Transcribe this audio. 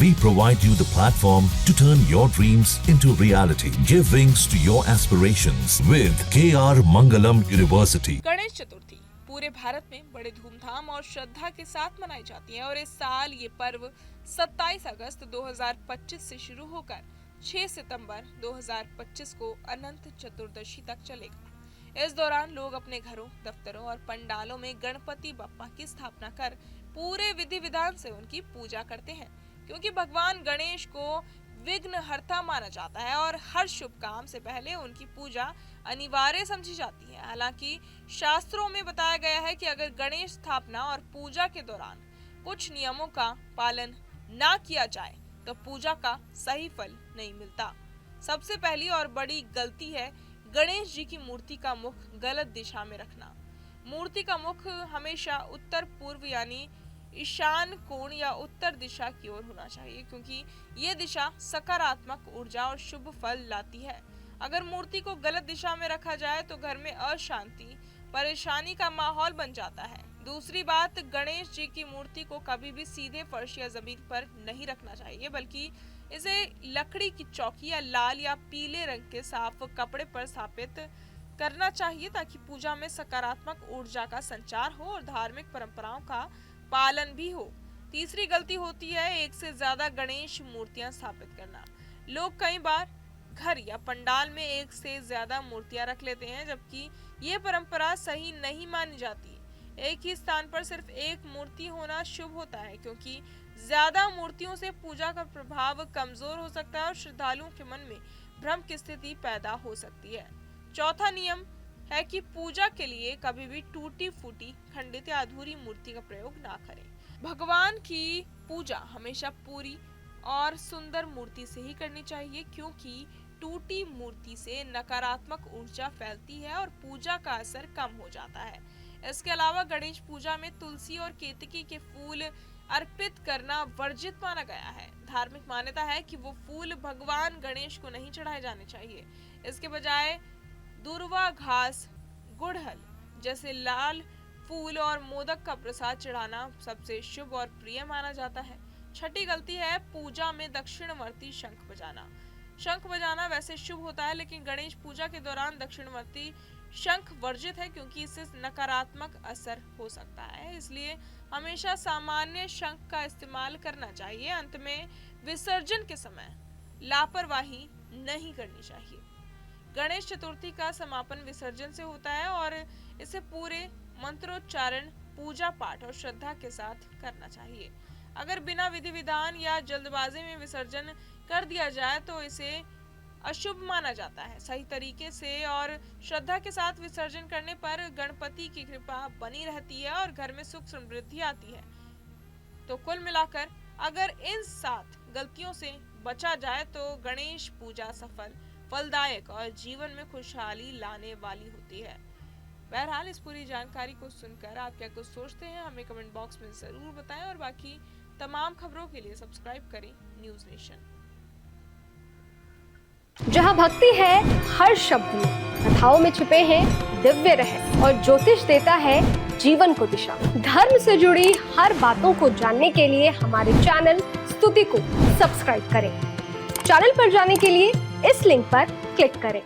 We provide you the platform to turn your dreams into reality. Give wings to your aspirations with KR Mangalam University. Ganesh Chaturthi पूरे भारत में बड़े धूमधाम और श्रद्धा के साथ मनाई जाती है और इस साल ये पर्व 27 अगस्त 2025 से शुरू होकर 6 सितंबर 2025 को अनंत चतुर्दशी तक चलेगा। इस दौरान लोग अपने घरों, दफ्तरों और पंडालों में गणपति बप्पा की स्थापना कर पूरे विधि विधान से उनकी पूजा करते हैं, क्योंकि भगवान गणेश को विघ्नहर्ता माना जाता है और हर शुभ काम से पहले उनकी पूजा अनिवार्य समझी जाती है। हालांकि शास्त्रों में बताया गया है कि अगर गणेश स्थापना और पूजा के दौरान कुछ नियमों का पालन ना किया जाए तो पूजा का सही फल नहीं मिलता। सबसे पहली और बड़ी गलती है गणेश जी की मूर्ति का मुख गलत दिशा में रखना। मूर्ति का मुख हमेशा उत्तर पूर्व यानी ईशान कोण या उत्तर दिशा की ओर होना चाहिए, क्योंकि ये दिशा सकारात्मक ऊर्जा और शुभ फल लाती है। अगर मूर्ति को गलत दिशा में रखा जाए तो घर में अशांति, परेशानी का माहौल बन जाता है। दूसरी बात, गणेश जी की मूर्ति को कभी भी सीधे फर्श या जमीन पर नहीं रखना चाहिए, बल्कि इसे लकड़ी की चौकी या लाल या पीले रंग के साफ कपड़े पर स्थापित करना चाहिए, ताकि पूजा में सकारात्मक ऊर्जा का संचार हो और धार्मिक परंपराओं का पालन भी हो। तीसरी गलती होती है एक से ज्यादा गणेश मूर्तियां स्थापित करना। लोग कई बार घर या पंडाल में एक से ज्यादा मूर्तियां रख लेते हैं, जबकि ये परंपरा सही नहीं मानी जाती। एक ही स्थान पर सिर्फ एक मूर्ति होना शुभ होता है, क्योंकि ज्यादा मूर्तियों से पूजा का प्रभाव कमजोर हो सकता है और श्रद्धालुओं के मन में भ्रम की स्थिति पैदा हो सकती है। चौथा नियम है कि पूजा के लिए कभी भी टूटी फूटी, खंडित या अधूरी मूर्ति का प्रयोग ना करें। भगवान की पूजा हमेशा पूरी और सुंदर मूर्ति से ही करनी चाहिए, क्योंकि टूटी मूर्ति से नकारात्मक ऊर्जा फैलती है और पूजा का असर कम हो जाता है। इसके अलावा गणेश पूजा में तुलसी और केतकी के फूल अर्पित करना वर्जित माना गया है। धार्मिक मान्यता है कि वो फूल भगवान गणेश को नहीं चढ़ाए जाने चाहिए। इसके बजाय दूर्वा घास, गुड़हल जैसे लाल फूल और मोदक का प्रसाद चढ़ाना सबसे शुभ और प्रिय माना जाता है। छठी गलती है पूजा में दक्षिणवर्ती शंख बजाना। शंख बजाना वैसे शुभ होता है, लेकिन गणेश पूजा के दौरान दक्षिणवर्ती शंख वर्जित है, क्योंकि इससे नकारात्मक असर हो सकता है। इसलिए हमेशा सामान्य शंख का इस्तेमाल करना चाहिए। अंत में विसर्जन के समय लापरवाही नहीं करनी चाहिए। गणेश चतुर्थी का समापन विसर्जन से होता है और इसे पूरे मंत्रोच्चारण, पूजा पाठ और श्रद्धा के साथ करना चाहिए। अगर बिना विधि विधान या जल्दबाजी में विसर्जन कर दिया जाए तो इसे अशुभ माना जाता है। सही तरीके से और श्रद्धा के साथ विसर्जन करने पर गणपति की कृपा बनी रहती है और घर में सुख समृद्धि आती है। तो कुल मिलाकर अगर इन 7 गलतियों से बचा जाए तो गणेश पूजा सफल, फलदायक और जीवन में खुशहाली लाने वाली होती है। बहरहाल इस पूरी जानकारी को सुनकर आप क्या कुछ सोचते हैं, हमें कमेंट बॉक्स में जरूर बताएं और बाकी तमाम खबरों के लिए सब्सक्राइब करें न्यूज़ नेशन। जहां भक्ति है हर शब्द में, कथाओं में छुपे हैं दिव्य रहस्य और ज्योतिष देता है जीवन को दिशा। धर्म से जुड़ी हर बातों को जानने के लिए हमारे चैनल स्तुति को सब्सक्राइब करें। चैनल पर जाने के लिए इस लिंक पर क्लिक करें।